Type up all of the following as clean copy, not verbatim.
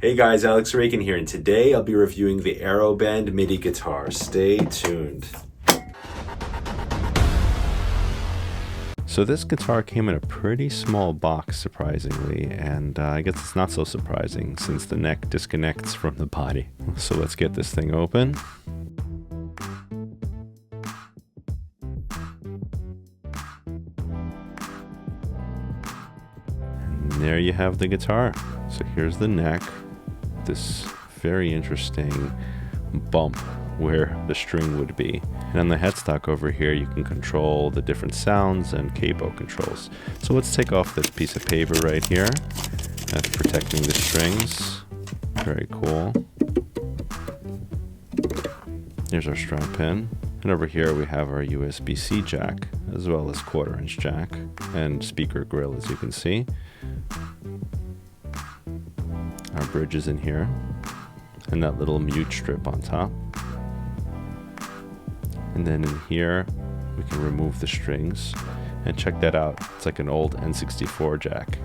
Hey guys, Alex Raykin here, and today I'll be reviewing the AeroBand Midi guitar. Stay tuned. So this guitar came in a pretty small box, surprisingly, and I guess it's not so surprising since the neck disconnects from the body. So let's get this thing open. And there you have the guitar. So here's the neck. This very interesting bump where the string would be. And on the headstock over here, you can control the different sounds and capo controls. So let's take off this piece of paper right here. That's protecting the strings. Very cool. Here's our strap pin. And over here we have our USB-C jack, as well as 1/4-inch jack and speaker grill, as you can see. Our bridge is in here, and that little mute strip on top. And then in here, we can remove the strings, and check that out. It's like an old N64 jack.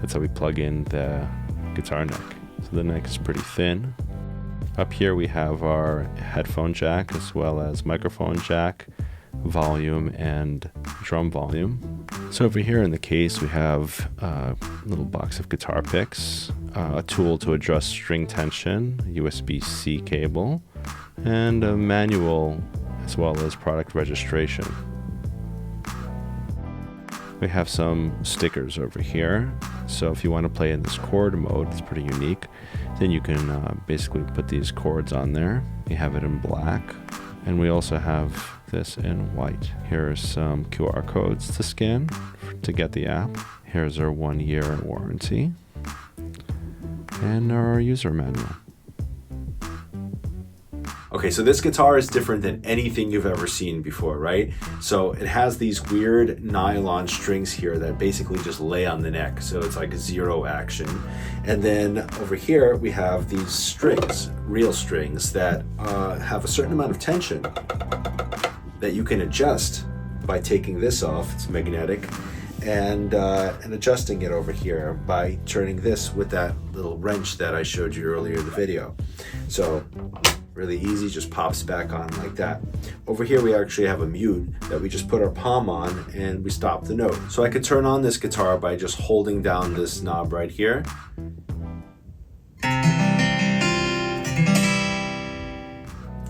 That's how we plug in the guitar neck. So the neck is pretty thin. Up here we have our headphone jack, as well as microphone jack, volume, and drum volume. So over here in the case, we have a little box of guitar picks, a tool to adjust string tension, USB-C cable, and a manual, as well as product registration. We have some stickers over here. So if you want to play in this chord mode, it's pretty unique. Then you can basically put these chords on there. We have it in black. And we also have this in white. Here are some QR codes to scan to get the app. Here's our 1-year warranty. And our user manual. Okay, so this guitar is different than anything you've ever seen before, right? So it has these weird nylon strings here that basically just lay on the neck. So it's like zero action. And then over here, we have these strings, real strings that have a certain amount of tension that you can adjust by taking this off. It's magnetic. And adjusting it over here by turning this with that little wrench that I showed you earlier in the video. So really easy, just pops back on like that. Over here we actually have a mute that we just put our palm on and we stop the note. So I could turn on this guitar by just holding down this knob right here.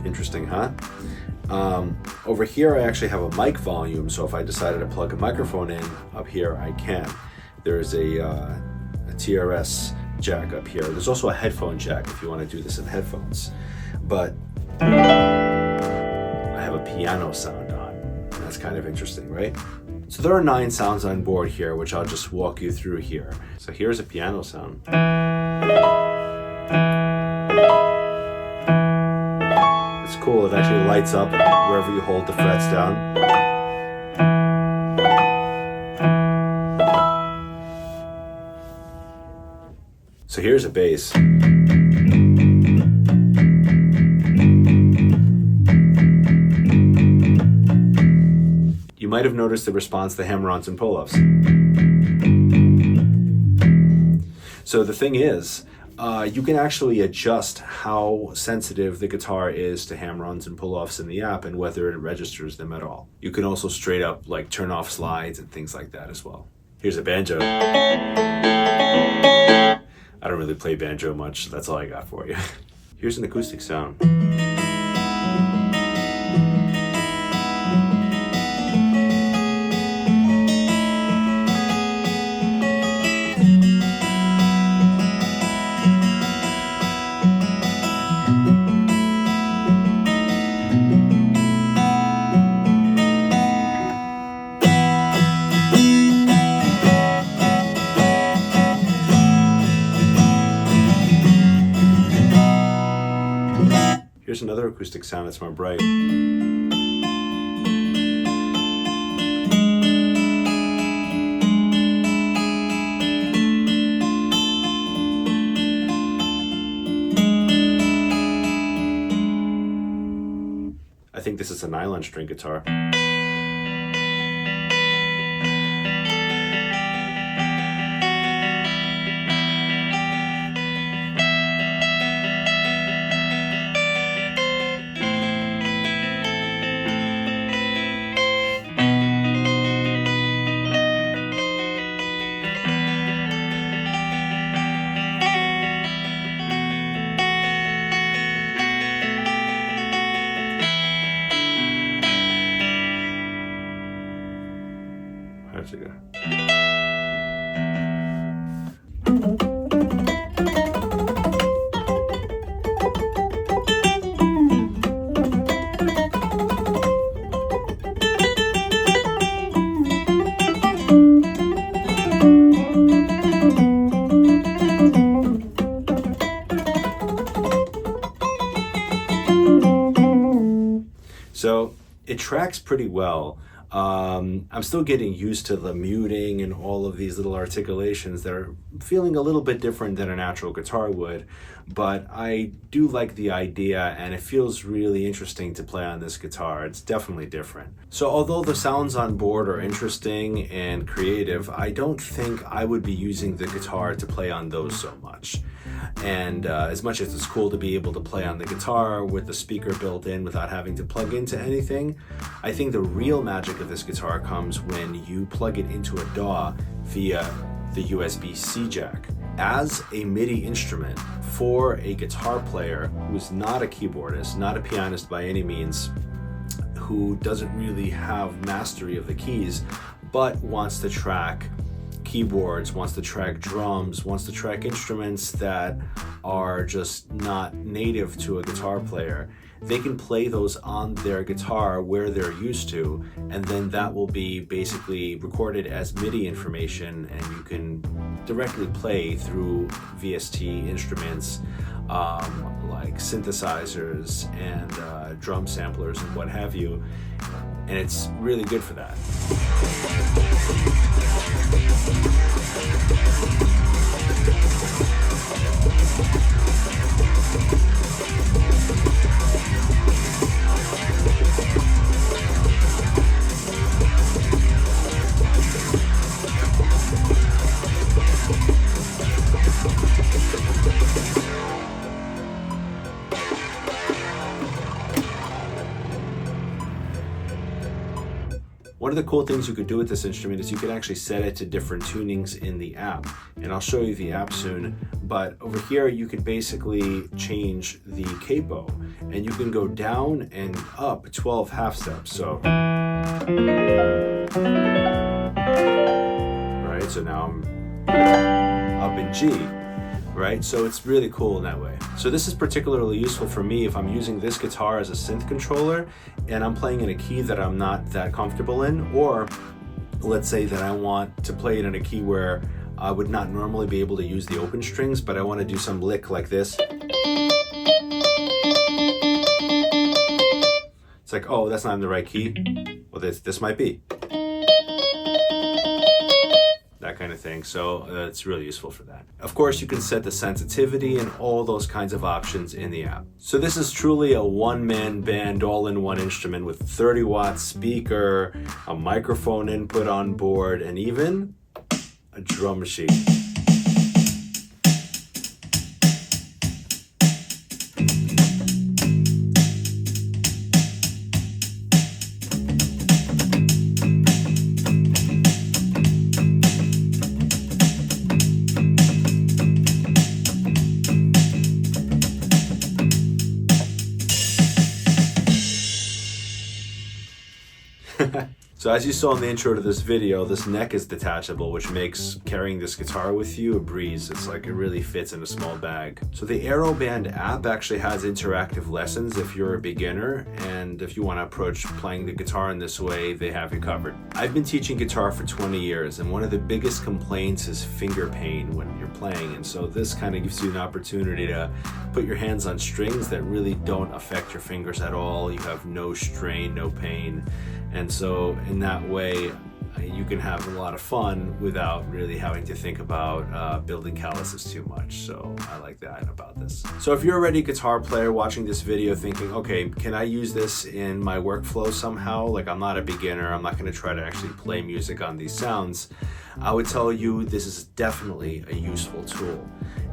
Interesting, huh? Over here I actually have a mic volume, so if I decided to plug a microphone in up here, I can. There's a TRS jack up here. There's also a headphone jack if you want to do this in headphones. But I have a piano sound on. That's kind of interesting, right? So there are 9 sounds on board here, which I'll just walk you through here. So here's a piano sound. It's cool, it actually lights up wherever you hold the frets down. So here's a bass. You might have noticed the response to hammer-ons and pull-offs. So the thing is, you can actually adjust how sensitive the guitar is to hammer-ons and pull-offs in the app and whether it registers them at all. You can also straight up like turn off slides and things like that as well. Here's a banjo. I don't really play banjo much, so that's all I got for you. Here's an acoustic sound. Here's another acoustic sound that's more bright. I think this is a nylon string guitar. actually go. So it tracks pretty well. I'm still getting used to the muting and all of these little articulations that are feeling a little bit different than a natural guitar would, but I do like the idea and it feels really interesting to play on this guitar. It's definitely different. So although the sounds on board are interesting and creative, I don't think I would be using the guitar to play on those so much. And as much as it's cool to be able to play on the guitar with the speaker built in without having to plug into anything, I think the real magic of this guitar comes when you plug it into a DAW via the USB-C jack. As a MIDI instrument for a guitar player who is not a keyboardist, not a pianist by any means, who doesn't really have mastery of the keys, but wants to track keyboards, wants to track drums, wants to track instruments that are just not native to a guitar player, they can play those on their guitar where they're used to, and then that will be basically recorded as MIDI information, and you can directly play through VST instruments like synthesizers and drum samplers and what have you, and it's really good for that. One of the cool things you could do with this instrument is you could actually set it to different tunings in the app, and I'll show you the app soon, but over here you could basically change the capo, and you can go down and up 12 half steps. So right, so now I'm up in G, right? So it's really cool in that way. So this is particularly useful for me if I'm using this guitar as a synth controller and I'm playing in a key that I'm not that comfortable in, or let's say that I want to play it in a key where I would not normally be able to use the open strings, but I want to do some lick like this. It's like, oh, that's not in the right key. Well, this might be. That kind of thing. So it's really useful for that. Of course, you can set the sensitivity and all those kinds of options in the app. So this is truly a one-man band all-in-one instrument with 30-watt speaker, a microphone input on board, and even a drum machine. So as you saw in the intro to this video, this neck is detachable, which makes carrying this guitar with you a breeze. It's like it really fits in a small bag. So the AeroBand app actually has interactive lessons if you're a beginner, and if you want to approach playing the guitar in this way, they have you covered. I've been teaching guitar for 20 years, and one of the biggest complaints is finger pain when you're playing, and so this kind of gives you an opportunity to put your hands on strings that really don't affect your fingers at all. You have no strain, no pain. And so in that way, you can have a lot of fun without really having to think about building calluses too much. So I like that about this. So if you're already a guitar player watching this video thinking, okay, can I use this in my workflow somehow? Like, I'm not a beginner, I'm not gonna try to actually play music on these sounds. I would tell you this is definitely a useful tool.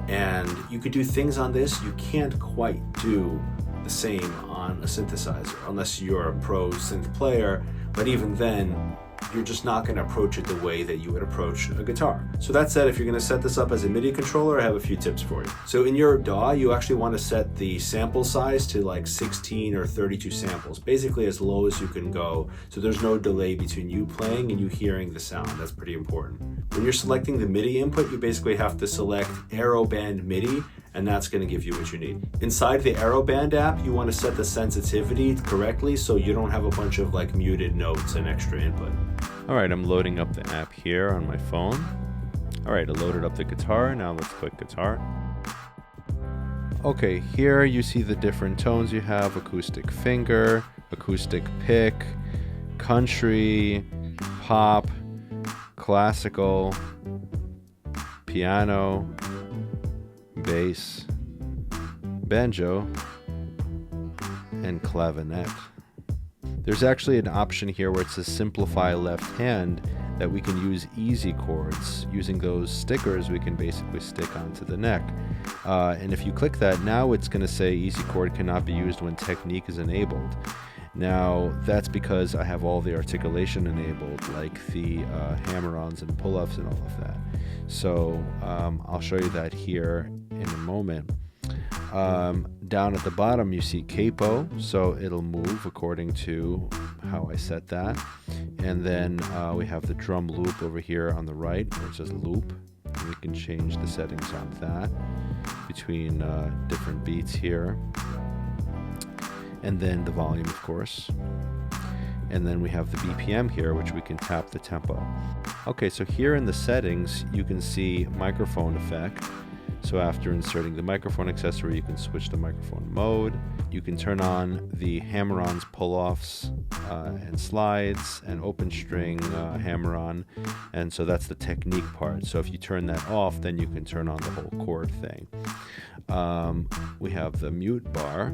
And you could do things on this you can't quite do the same on a synthesizer unless you're a pro synth player, but even then you're just not going to approach it the way that you would approach a guitar. So that said, if you're going to set this up as a MIDI controller, I have a few tips for you. So in your DAW, you actually want to set the sample size to like 16 or 32 samples, basically as low as you can go, so there's no delay between you playing and you hearing the sound. That's pretty important. When you're selecting the MIDI input, you basically have to select AeroBand Midi, and that's going to give you what you need. Inside the AeroBand app, you want to set the sensitivity correctly so you don't have a bunch of like muted notes and extra input. All right, I'm loading up the app here on my phone. All right, I loaded up the guitar. Now let's click guitar. Okay, here you see the different tones you have: acoustic finger, acoustic pick, country, pop, classical, piano, bass, banjo, and clavinet. There's actually an option here where it says simplify left hand that we can use easy chords. Using those stickers, we can basically stick onto the neck. And if you click that, now it's going to say easy chord cannot be used when technique is enabled. Now, that's because I have all the articulation enabled, like the hammer-ons and pull-ups and all of that. So I'll show you that here in a moment. Down at the bottom you see capo, so it'll move according to how I set that. And then we have the drum loop over here on the right, where it says loop. And we can change the settings on that between different beats here. And then the volume, of course. And then we have the BPM here, which we can tap the tempo. Okay, so here in the settings, you can see microphone effect. So after inserting the microphone accessory, you can switch the microphone mode. You can turn on the hammer-ons, pull-offs, and slides, and open string hammer-on. And so that's the technique part. So if you turn that off, then you can turn on the whole chord thing. We have the mute bar,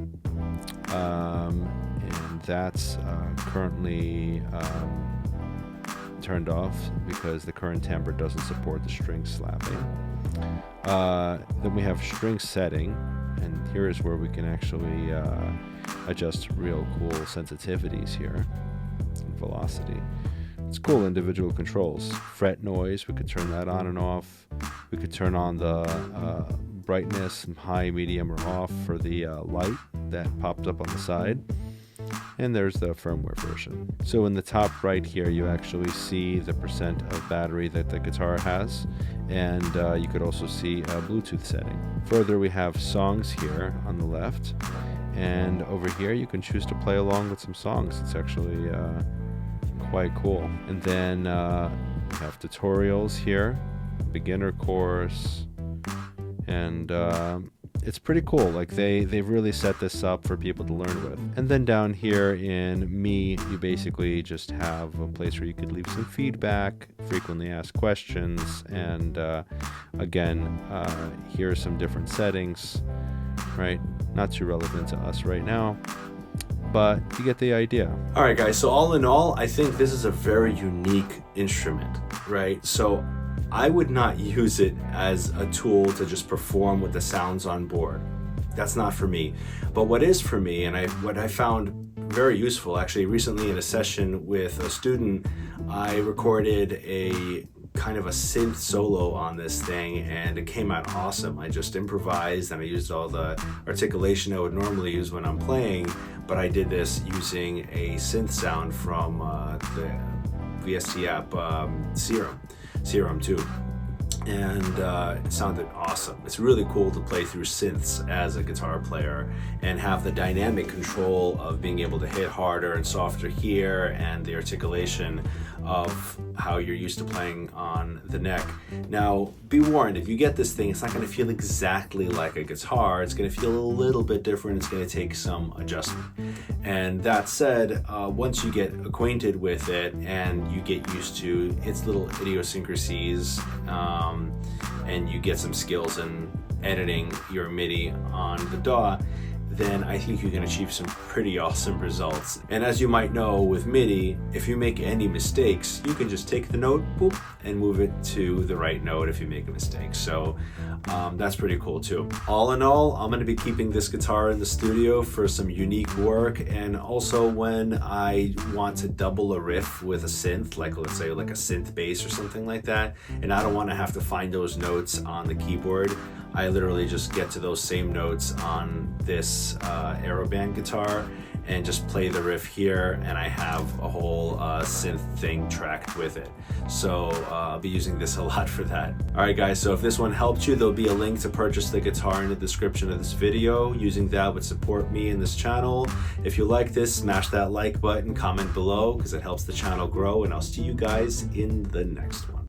and that's currently turned off because the current timbre doesn't support the string slapping. Then we have string setting, and here is where we can actually adjust real cool sensitivities here and velocity. It's cool individual controls. Fret noise, we could turn that on and off. We could turn on the brightness and high, medium, or off for the light that popped up on the side. And there's the firmware version. So in the top right here, you actually see the percent of battery that the guitar has, and you could also see a Bluetooth setting. Further, we have songs here on the left, and over here you can choose to play along with some songs. It's actually quite cool. And then we have tutorials here, beginner course, and it's pretty cool. Like they've really set this up for people to learn with. And then down here in Me, you basically just have a place where you could leave some feedback, frequently asked questions, and again, here are some different settings, right? Not too relevant to us right now, but you get the idea. All right, guys, so all in all, I think this is a very unique instrument, right? So I would not use it as a tool to just perform with the sounds on board. That's not for me. But what is for me, and what I found very useful, actually recently in a session with a student, I recorded a kind of a synth solo on this thing, and it came out awesome. I just improvised, and I used all the articulation I would normally use when I'm playing, but I did this using a synth sound from the VST app Serum too, and it sounded awesome. It's really cool to play through synths as a guitar player and have the dynamic control of being able to hit harder and softer here, and the articulation of how you're used to playing on the neck. Now, be warned, if you get this thing, it's not going to feel exactly like a guitar. It's going to feel a little bit different. It's going to take some adjustment. And that said, once you get acquainted with it and you get used to its little idiosyncrasies, and you get some skills in editing your MIDI on the DAW, then I think you can achieve some pretty awesome results. And as you might know with Midi, if you make any mistakes, you can just take the note, boop, and move it to the right note if you make a mistake. So that's pretty cool too. All in all, I'm going to be keeping this guitar in the studio for some unique work, and also when I want to double a riff with a synth, like let's say like a synth bass or something like that, and I don't want to have to find those notes on the keyboard, I literally just get to those same notes on this AeroBand guitar and just play the riff here, and I have a whole synth thing tracked with it. So I'll be using this a lot for that. All right guys, so if this one helped you, there'll be a link to purchase the guitar in the description of this video. Using that would support me and this channel. If you like this, smash that like button, comment below, because it helps the channel grow, and I'll see you guys in the next one.